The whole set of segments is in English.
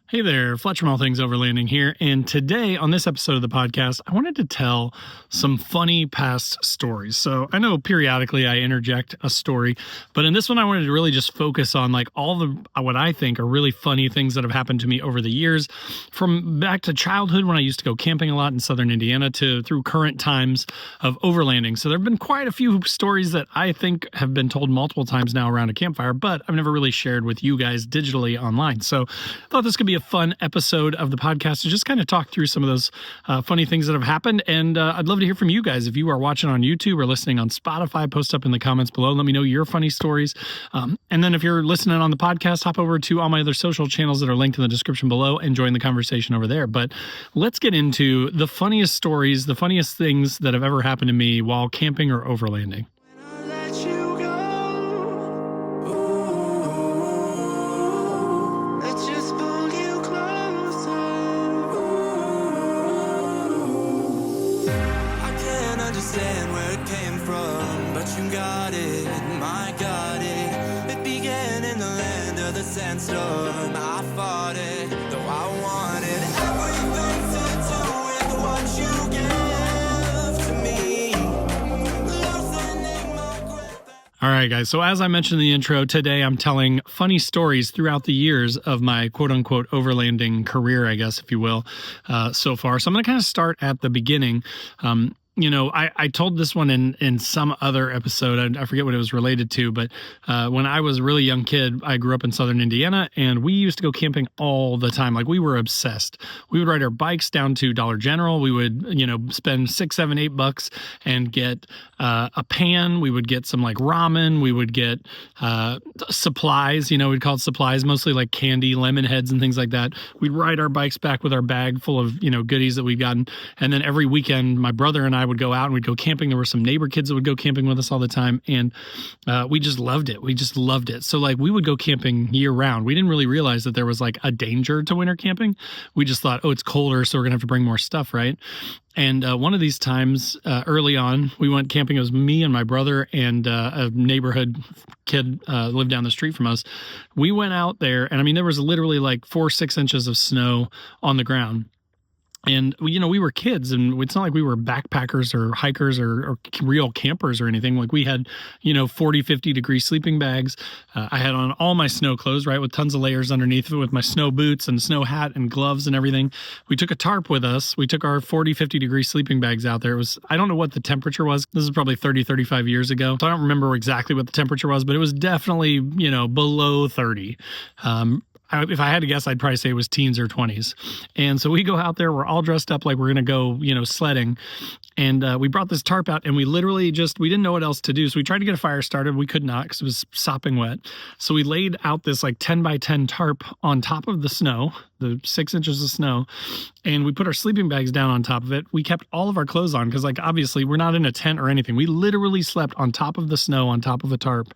Hey there, Fletcher from All Things Overlanding here, and today on this episode of the podcast, I wanted to tell some funny past stories. So I know periodically I interject a story, but in this one I wanted to really just focus on like all the what I think are really funny things that have happened to me over the years, from back to childhood when I used to go camping a lot in southern Indiana to through current times of overlanding. So there have been quite a few stories that I think have been told multiple times now around a campfire, but I've never really shared with you guys digitally online. So I thought this could be a fun episode of the podcast to just kind of talk through some of those funny things that have happened. And I'd love to hear from you guys. If you are watching on YouTube or listening on Spotify, post up in the comments below. Let me know your funny stories. And then if you're listening on the podcast, hop over to all my other social channels that are linked in the description below and join the conversation over there. But let's get into the funniest stories, the funniest things that have ever happened to me while camping or overlanding. Understand where it came from, but you got it, my got it. It began in the land of the sandstorm. I fought it, though I wanted everything to do with what you gave to me. Loosening my grip. All right, guys. So as I mentioned in the intro, today I'm telling funny stories throughout the years of my quote-unquote overlanding career, I guess, if you will, so far. So I'm going to kind of start at the beginning. I told this one in some other episode. I forget what it was related to, but when I was a really young kid, I grew up in southern Indiana, and we used to go camping all the time. Like, we were obsessed. We would ride our bikes down to Dollar General. We would, spend $6, $7, $8 and get a pan. We would get some like ramen. We would get supplies. We'd call it supplies, mostly like candy, lemon heads, and things like that. We'd ride our bikes back with our bag full of goodies that we'd gotten, and then every weekend, my brother and I would go out and we'd go camping. There were some neighbor kids that would go camping with us all the time, and we just loved it. We just loved it. So like we would go camping year round. We didn't really realize that there was like a danger to winter camping. We just thought, oh, it's colder, so we're gonna have to bring more stuff, right? And one of these times early on, we went camping. It was me and my brother and a neighborhood kid lived down the street from us. We went out there, and I mean, there was literally like 4 or 6 inches of snow on the ground. And, we were kids, and it's not like we were backpackers or hikers or real campers or anything. Like, we had, 40, 50 degree sleeping bags. I had on all my snow clothes, right, with tons of layers underneath it, with my snow boots and snow hat and gloves and everything. We took a tarp with us. We took our 40, 50 degree sleeping bags out there. It was, I don't know what the temperature was. This is probably 30, 35 years ago. So I don't remember exactly what the temperature was, but it was definitely, below 30. If I had to guess, I'd probably say it was teens or 20s. And so we go out there, we're all dressed up like we're going to go, sledding. And we brought this tarp out, and we literally we didn't know what else to do. So we tried to get a fire started. We could not because it was sopping wet. So we laid out this like 10 by 10 tarp on top of the snow, the 6 inches of snow, and we put our sleeping bags down on top of it. We kept all of our clothes on because, like, obviously we're not in a tent or anything. We literally slept on top of the snow, on top of a tarp,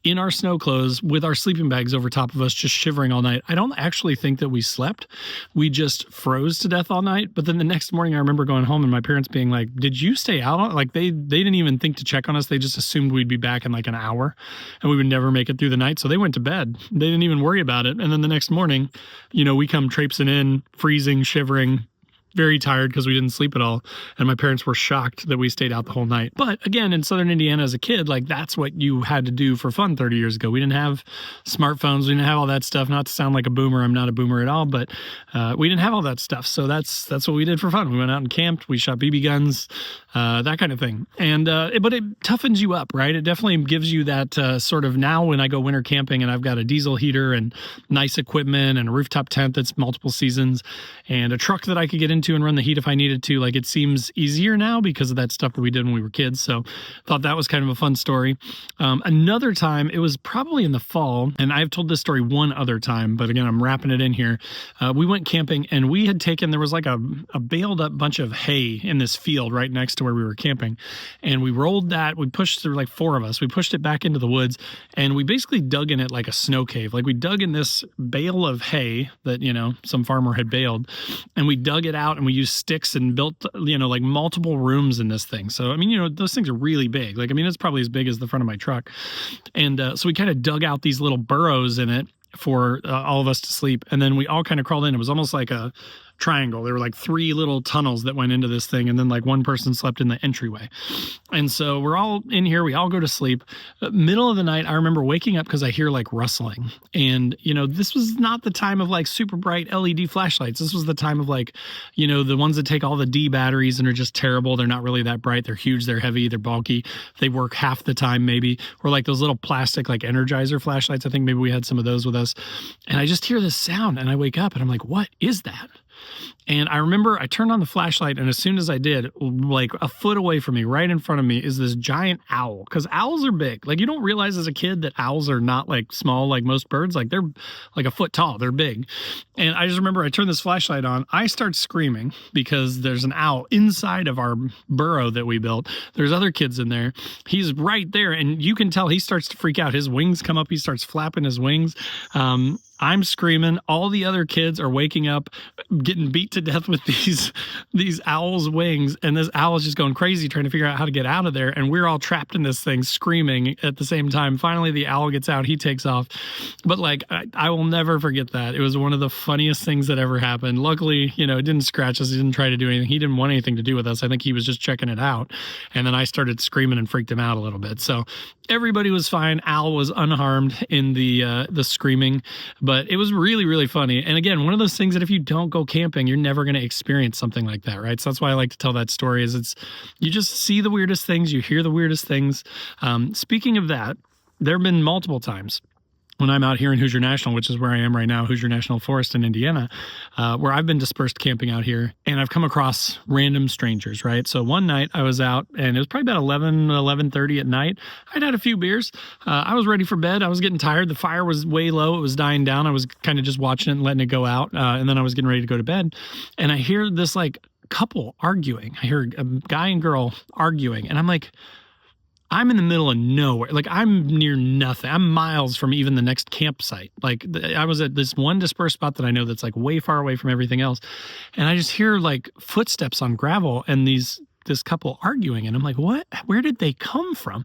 in our snow clothes with our sleeping bags over top of us, just shivering all night. I don't actually think that we slept. We just froze to death all night. But then the next morning, I remember going home and my parents being like, did you stay out? Like, they didn't even think to check on us. They just assumed we'd be back in like an hour and we would never make it through the night. So they went to bed. They didn't even worry about it. And then the next morning, we come traipsing in, freezing, shivering, very tired because we didn't sleep at all. And my parents were shocked that we stayed out the whole night. But again, in southern Indiana as a kid, like, that's what you had to do for fun 30 years ago. We didn't have smartphones. We didn't have all that stuff. Not to sound like a boomer. I'm not a boomer at all, but we didn't have all that stuff. So that's what we did for fun. We went out and camped. We shot BB guns, that kind of thing. And but it toughens you up, right? It definitely gives you that sort of, now when I go winter camping and I've got a diesel heater and nice equipment and a rooftop tent that's multiple seasons and a truck that I could get into and run the heat if I needed to. Like, it seems easier now because of that stuff that we did when we were kids. So thought that was kind of a fun story. Another time, it was probably in the fall, and I've told this story one other time, but again, I'm wrapping it in here. We went camping, and we had taken, there was like a baled up bunch of hay in this field right next to where we were camping. And we rolled that, we pushed through, like 4 of us, we pushed it back into the woods, and we basically dug in it like a snow cave. Like, we dug in this bale of hay that, some farmer had baled, and we dug it out and we used sticks and built, like multiple rooms in this thing. So, I mean, those things are really big. Like, I mean, it's probably as big as the front of my truck. And so we kind of dug out these little burrows in it for all of us to sleep. And then we all kind of crawled in. It was almost like a triangle. There were like 3 little tunnels that went into this thing, and then like one person slept in the entryway. And so we're all in here. We all go to sleep. Middle of the night, I remember waking up because I hear like rustling. And, this was not the time of like super bright LED flashlights. This was the time of like, the ones that take all the D batteries and are just terrible. They're not really that bright. They're huge. They're heavy. They're bulky. They work half the time maybe. Or like those little plastic like Energizer flashlights. I think maybe we had some of those with us. And I just hear this sound and I wake up and I'm like, what is that? And I remember I turned on the flashlight, and as soon as I did, like a foot away from me, right in front of me, is this giant owl. Because owls are big. Like, you don't realize as a kid that owls are not like small like most birds. Like, they're like a foot tall. They're big. And I just remember I turned this flashlight on. I start screaming because there's an owl inside of our burrow that we built. There's other kids in there. He's right there, and you can tell he starts to freak out. His wings come up. He starts flapping his wings. I'm screaming. All the other kids are waking up, getting beat to death with these owls' wings. And this owl is just going crazy trying to figure out how to get out of there. And we're all trapped in this thing screaming at the same time. Finally, the owl gets out. He takes off. But like, I will never forget that. It was one of the funniest things that ever happened. Luckily, it didn't scratch us. He didn't try to do anything. He didn't want anything to do with us. I think he was just checking it out. And then I started screaming and freaked him out a little bit. So everybody was fine. Owl was unharmed in the screaming. But it was really, really funny. And again, one of those things that if you don't go camping, you're never going to experience something like that, right? So that's why I like to tell that story is you just see the weirdest things, you hear the weirdest things. Speaking of that, there have been multiple times when I'm out here in Hoosier National, which is where I am right now, Hoosier National Forest in Indiana, where I've been dispersed camping out here, and I've come across random strangers, right? So one night I was out, and it was probably about 11:30 at night. I'd had a few beers. I was ready for bed. I was getting tired. The fire was way low. It was dying down. I was kind of just watching it and letting it go out, and then I was getting ready to go to bed. And I hear this, like, couple arguing. I hear a guy and girl arguing, and I'm like, I'm in the middle of nowhere. Like, I'm near nothing. I'm miles from even the next campsite. Like, I was at this one dispersed spot that I know that's like way far away from everything else. And I just hear like footsteps on gravel and this couple arguing. And I'm like, what? Where did they come from?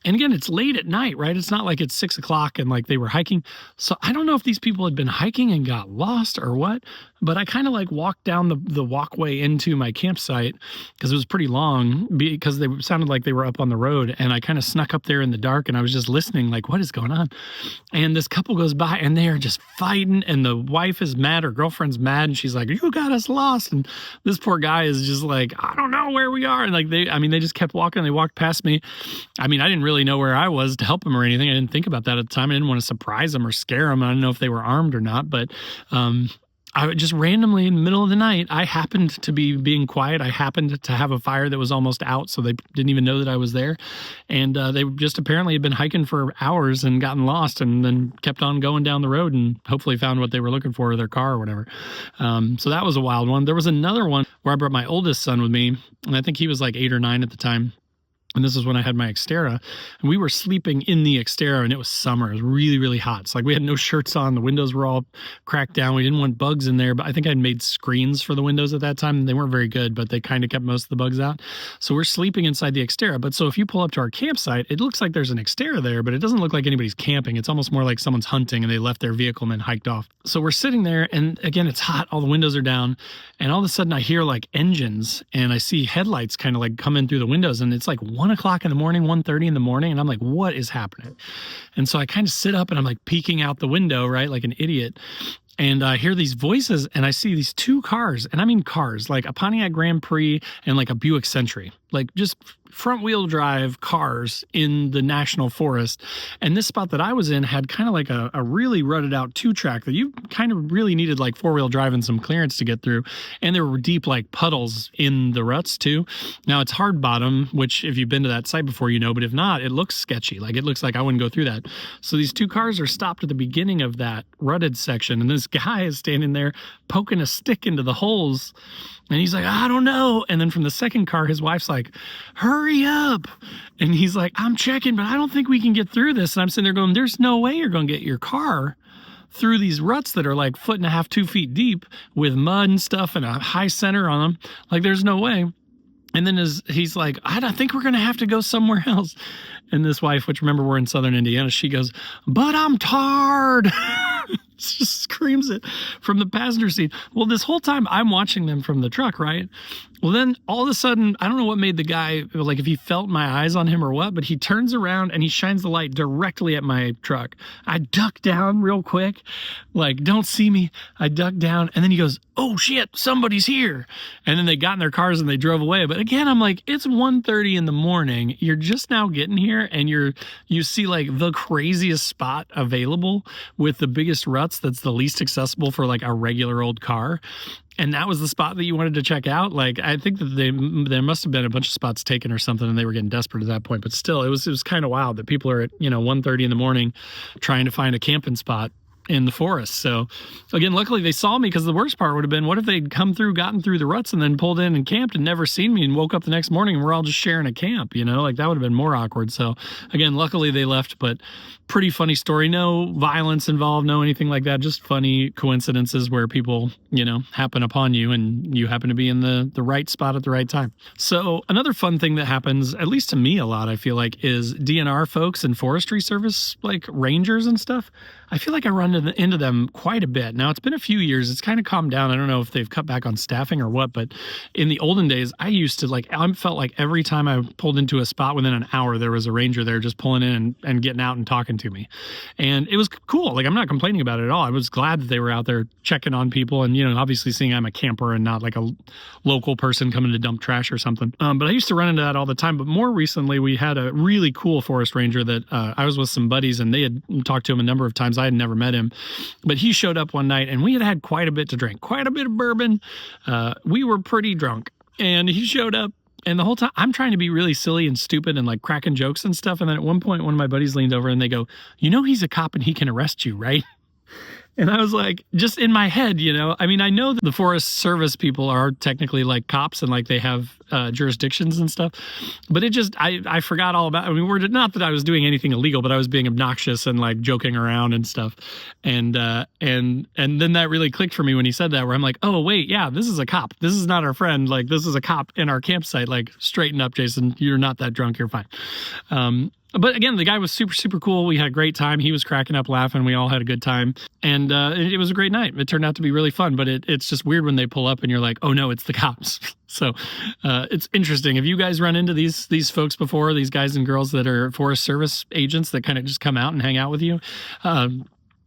And again, it's late at night, right? It's not like it's 6 o'clock and like they were hiking. So I don't know if these people had been hiking and got lost or what, but I kind of like walked down the walkway into my campsite because it was pretty long because they sounded like they were up on the road. And I kind of snuck up there in the dark and I was just listening like, what is going on? And this couple goes by and they are just fighting. And the wife is mad, her girlfriend's mad. And she's like, you got us lost. And this poor guy is just like, I don't know where we are. And like, they just kept walking. They walked past me. I mean, I didn't really know where I was to help them or anything. I didn't think about that at the time. I didn't want to surprise them or scare them. I didn't know if they were armed or not, but, I just randomly in the middle of the night, I happened to be being quiet. I happened to have a fire that was almost out, so they didn't even know that I was there. And they just apparently had been hiking for hours and gotten lost and then kept on going down the road and hopefully found what they were looking for, their car or whatever. So that was a wild one. There was another one where I brought my oldest son with me, and I think he was like 8 or 9 at the time. And this is when I had my Xterra, and we were sleeping in the Xterra, and it was summer. It was really, really hot. So like we had no shirts on. The windows were all cracked down. We didn't want bugs in there, but I think I'd made screens for the windows at that time. They weren't very good, but they kind of kept most of the bugs out. So we're sleeping inside the Xterra. But so if you pull up to our campsite, it looks like there's an Xterra there, but it doesn't look like anybody's camping. It's almost more like someone's hunting and they left their vehicle and then hiked off. So we're sitting there, and again, it's hot. All the windows are down. And all of a sudden I hear like engines, and I see headlights kind of like come in through the windows, and it's like 1 o'clock in the morning, 1:30 in the morning. And I'm like, what is happening? And so I kind of sit up and I'm like peeking out the window, right? Like an idiot. And I hear these voices and I see these 2 cars, and I mean cars, like a Pontiac Grand Prix and like a Buick Century, like just front wheel drive cars in the national forest. And this spot that I was in had kind of like a really rutted out 2-track that you kind of really needed like 4-wheel drive and some clearance to get through. And there were deep like puddles in the ruts too. Now it's hard bottom, which if you've been to that site before, you know, but if not, it looks sketchy. Like it looks like I wouldn't go through that. So these 2 cars are stopped at the beginning of that rutted section. And this guy is standing there poking a stick into the holes. And he's like, I don't know. And then from the second car, his wife's like, hurry up. And he's like, I'm checking, but I don't think we can get through this. And I'm sitting there going, there's no way you're going to get your car through these ruts that are like 1.5 to 2 feet deep with mud and stuff and a high center on them. Like, there's no way. And then he's like, I don't think we're going to have to go somewhere else. And this wife, which remember we're in southern Indiana, she goes, but I'm tired. Just screams it from the passenger seat. Well, this whole time I'm watching them from the truck, right? Well, then all of a sudden, I don't know what made the guy, like if he felt my eyes on him or what, but he turns around and he shines the light directly at my truck. I duck down real quick, like, don't see me. I duck down and then he goes, oh shit, somebody's here. And then they got in their cars and they drove away. But again, I'm like, it's 1:30 in the morning. You're just now getting here and you see like the craziest spot available with the biggest ruts that's the least accessible for like a regular old car. And that was the spot that you wanted to check out. Like, I think that there must have been a bunch of spots taken or something, and they were getting desperate at that point. But still, it was kind of wild that people are at 1:30 in the morning trying to find a camping spot in the forest. So again, luckily they saw me, because the worst part would have been, what if they'd gotten through the ruts and then pulled in and camped and never seen me and woke up the next morning and we're all just sharing a camp, like that would have been more awkward. So again, luckily they left, but pretty funny story. No violence involved, no anything like that. Just funny coincidences where people, happen upon you and you happen to be in the right spot at the right time. So another fun thing that happens, at least to me a lot, I feel like, is DNR folks and Forestry Service, like rangers and stuff. I feel like I run into them quite a bit. Now, it's been a few years. It's kind of calmed down. I don't know if they've cut back on staffing or what, but in the olden days, I used to I felt like every time I pulled into a spot within an hour, there was a ranger there just pulling in and getting out and talking to me. And it was cool. Like, I'm not complaining about it at all. I was glad that they were out there checking on people and, obviously seeing I'm a camper and not like a local person coming to dump trash or something. But I used to run into that all the time. But more recently, we had a really cool forest ranger that I was with some buddies, and they had talked to him a number of times. I had never met him, but he showed up one night and we had quite a bit to drink, quite a bit of bourbon. We were pretty drunk, and he showed up, and the whole time I'm trying to be really silly and stupid and like cracking jokes and stuff. And then at one point, one of my buddies leaned over and they go, he's a cop and he can arrest you, right? And I was like, just in my head, I mean, I know that the Forest Service people are technically like cops and like they have jurisdictions and stuff, but I forgot all about, not that I was doing anything illegal, but I was being obnoxious and like joking around and stuff. And then that really clicked for me when he said that, where I'm like, oh wait, yeah, this is a cop. This is not our friend. Like, this is a cop in our campsite. Like, straighten up, Jason. You're not that drunk. You're fine. But again, the guy was super, super cool. We had a great time. He was cracking up laughing. We all had a good time. And it was a great night. It turned out to be really fun, but it's just weird when they pull up and you're like, oh no, it's the cops. So it's interesting. Have you guys run into these folks before, these guys and girls that are Forest Service agents that kind of just come out and hang out with you?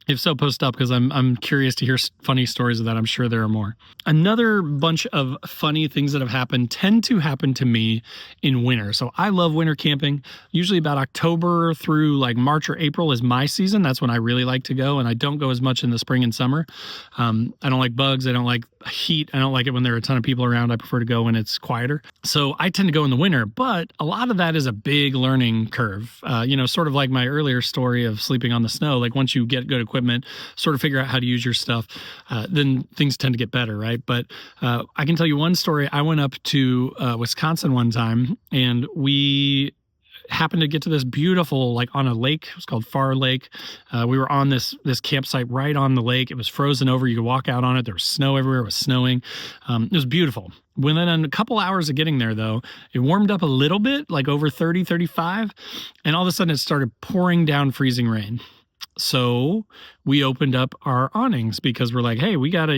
If so, post up, because I'm curious to hear funny stories of that. I'm sure there are more. Another bunch of funny things that have happened tend to happen to me in winter. So I love winter camping. Usually about October through like March or April is my season. That's when I really like to go, and I don't go as much in the spring and summer. I don't like bugs. I don't like heat. I don't like it when there are a ton of people around. I prefer to go when it's quieter. So I tend to go in the winter, but a lot of that is a big learning curve. Sort of like my earlier story of sleeping on the snow. Like, once you get good equipment, sort of figure out how to use your stuff, then things tend to get better, right? But I can tell you one story. I went up to Wisconsin one time, and we happened to get to this beautiful, like on a lake. It was called Far Lake. We were on this campsite right on the lake. It was frozen over. You could walk out on it. There was snow everywhere. It was snowing. It was beautiful. Within a couple hours of getting there, though, it warmed up a little bit, like over 30, 35. And all of a sudden it started pouring down freezing rain. So we opened up our awnings because we're like, hey, we gotta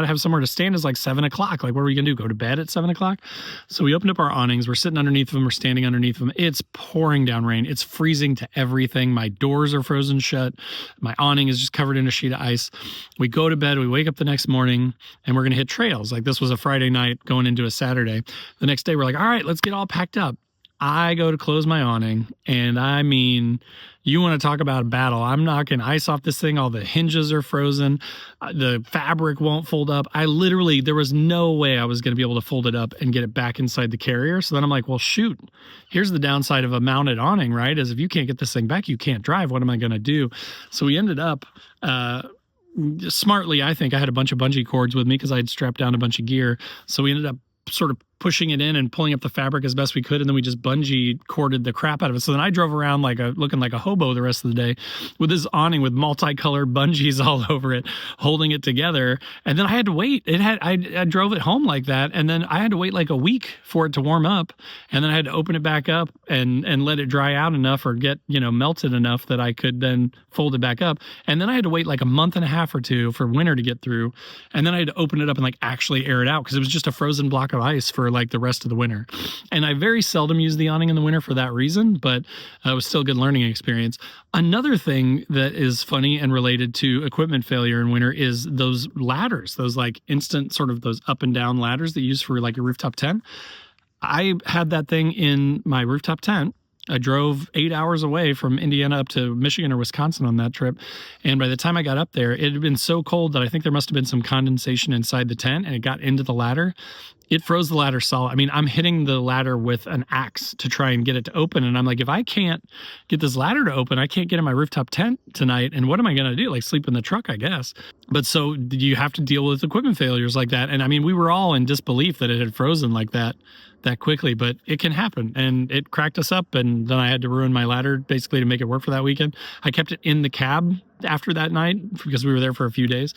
have somewhere to stand. It's like 7:00. Like, what are we gonna do? Go to bed at 7:00? So we opened up our awnings. We're sitting underneath them. We're standing underneath them. It's pouring down rain. It's freezing to everything. My doors are frozen shut. My awning is just covered in a sheet of ice. We go to bed. We wake up the next morning and we're gonna hit trails. Like, this was a Friday night going into a Saturday. The next day we're like, all right, let's get all packed up. I go to close my awning, and I mean, you want to talk about a battle. I'm knocking ice off this thing. All the hinges are frozen. The fabric won't fold up. There was no way I was going to be able to fold it up and get it back inside the carrier. So then I'm like, well, shoot, here's the downside of a mounted awning, right? Is if you can't get this thing back, you can't drive. What am I going to do? So we ended up, smartly, I think I had a bunch of bungee cords with me because I had strapped down a bunch of gear. So we ended up sort of pushing it in and pulling up the fabric as best we could, and then we just bungee corded the crap out of it. So then I drove around looking like a hobo the rest of the day with this awning with multicolored bungees all over it, holding it together. And then I had to wait. I drove it home like that, and then I had to wait like a week for it to warm up, and then I had to open it back up and let it dry out enough or get melted enough that I could then fold it back up. And then I had to wait like a month and a half or two for winter to get through, and then I had to open it up and like actually air it out because it was just a frozen block of ice for like the rest of the winter. And I very seldom use the awning in the winter for that reason, but it was still a good learning experience. Another thing that is funny and related to equipment failure in winter is those ladders, those like instant sort of those up and down ladders that you use for like a rooftop tent. I had that thing in my rooftop tent. I drove 8 hours away from Indiana up to Michigan or Wisconsin on that trip. And by the time I got up there, it had been so cold that I think there must have been some condensation inside the tent, and it got into the ladder. It froze the ladder solid. I mean, I'm hitting the ladder with an axe to try and get it to open. And I'm like, if I can't get this ladder to open, I can't get in my rooftop tent tonight. And what am I going to do? Like sleep in the truck, I guess. But so you have to deal with equipment failures like that. And I mean, we were all in disbelief that it had frozen like that quickly, but it can happen. And it cracked us up, and then I had to ruin my ladder basically to make it work for that weekend. I kept it in the cab after that night because we were there for a few days,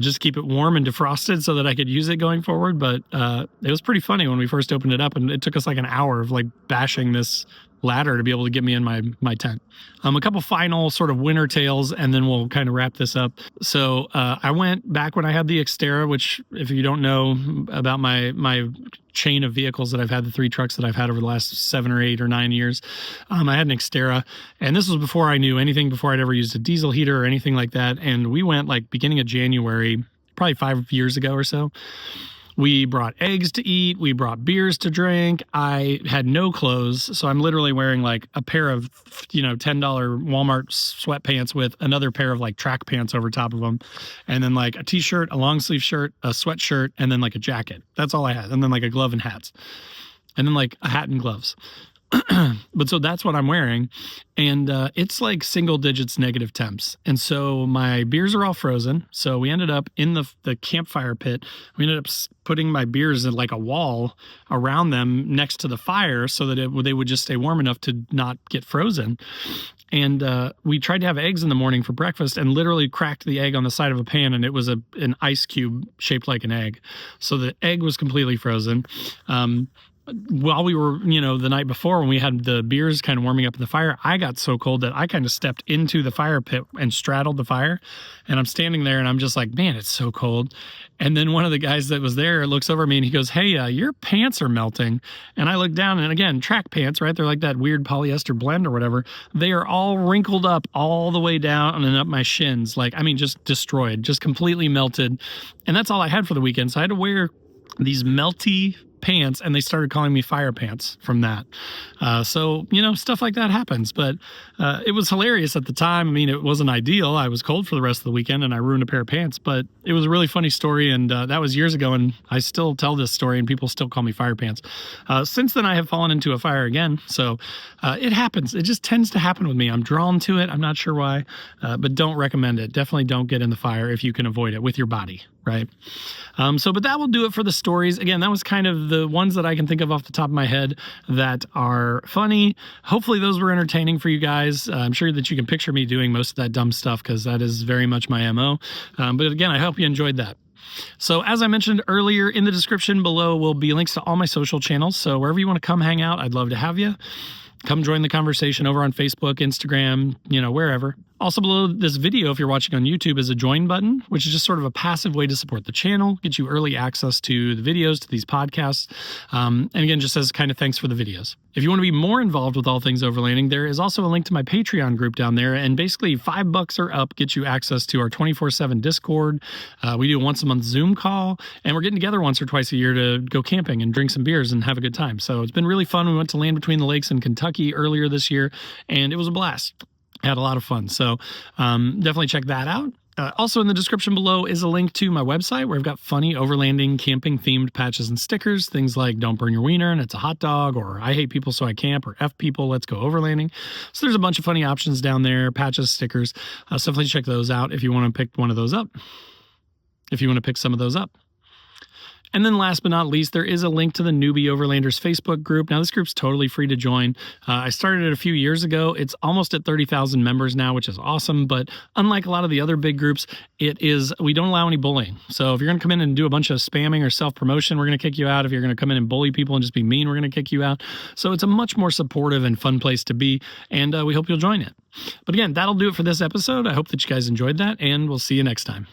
just to keep it warm and defrosted so that I could use it going forward. But it was pretty funny when we first opened it up, and it took us like an hour of like bashing this ladder to be able to get me in my tent. A couple final sort of winter tales, and then we'll kind of wrap this up. So I went back when I had the Xterra, which if you don't know about my chain of vehicles that I've had, the 3 trucks that I've had over the last 7 or 8 or 9 years, I had an Xterra, and this was before I knew anything, before I'd ever used a diesel heater or anything like that. And we went like beginning of January, probably 5 years ago or so. We brought eggs to eat. We brought beers to drink. I had no clothes, so I'm literally wearing like a pair of, $10 Walmart sweatpants with another pair of like track pants over top of them, and then like a t-shirt, a long sleeve shirt, a sweatshirt, and then like a jacket. That's all I had, and then like a glove and hats, and then like a hat and gloves. But so that's what I'm wearing, and it's like single digits negative temps, and so my beers are all frozen. So we ended up in the campfire pit. We ended up putting my beers in like a wall around them next to the fire so that they would just stay warm enough to not get frozen. And we tried to have eggs in the morning for breakfast, and literally cracked the egg on the side of a pan, and it was an ice cube shaped like an egg. So the egg was completely frozen. While we were, the night before when we had the beers kind of warming up in the fire, I got so cold that I kind of stepped into the fire pit and straddled the fire. And I'm standing there and I'm just like, man, it's so cold. And then one of the guys that was there looks over at me and he goes, hey, your pants are melting. And I look down, and again, track pants, right? They're like that weird polyester blend or whatever. They are all wrinkled up all the way down and up my shins. Like, I mean, just destroyed, just completely melted. And that's all I had for the weekend. So I had to wear these melty pants, and they started calling me fire pants from that. So, stuff like that happens, but it was hilarious at the time. I mean, it wasn't ideal. I was cold for the rest of the weekend and I ruined a pair of pants, but it was a really funny story. And that was years ago, and I still tell this story and people still call me fire pants. Since then I have fallen into a fire again. So it happens. It just tends to happen with me. I'm drawn to it. I'm not sure why, but don't recommend it. Definitely don't get in the fire if you can avoid it with your body. Right. But that will do it for the stories. Again, that was kind of the ones that I can think of off the top of my head that are funny. Hopefully those were entertaining for you guys. I'm sure that you can picture me doing most of that dumb stuff because that is very much my MO. But again, I hope you enjoyed that. So as I mentioned earlier, in the description below will be links to all my social channels. So wherever you want to come hang out, I'd love to have you. Come join the conversation over on Facebook, Instagram, wherever. Also below this video, if you're watching on YouTube, is a join button, which is just sort of a passive way to support the channel, get you early access to the videos, to these podcasts. And again, just as kind of thanks for the videos. If you want to be more involved with all things overlanding, there is also a link to my Patreon group down there. And basically $5 or up gets you access to our 24/7 Discord. We do a once a month Zoom call, and we're getting together once or twice a year to go camping and drink some beers and have a good time. So it's been really fun. We went to Land Between the Lakes in Kentucky earlier this year, and it was a blast. Had a lot of fun. So definitely check that out. Also in the description below is a link to my website where I've got funny overlanding camping themed patches and stickers. Things like don't burn your wiener and it's a hot dog, or I hate people so I camp, or F people, let's go overlanding. So there's a bunch of funny options down there, patches, stickers. So definitely check those out if you want to pick one of those up. If you want to pick some of those up. And then last but not least, there is a link to the Newbie Overlanders Facebook group. Now, this group's totally free to join. I started it a few years ago. It's almost at 30,000 members now, which is awesome. But unlike a lot of the other big groups, we don't allow any bullying. So if you're going to come in and do a bunch of spamming or self-promotion, we're going to kick you out. If you're going to come in and bully people and just be mean, we're going to kick you out. So it's a much more supportive and fun place to be. And we hope you'll join it. But again, that'll do it for this episode. I hope that you guys enjoyed that, and we'll see you next time.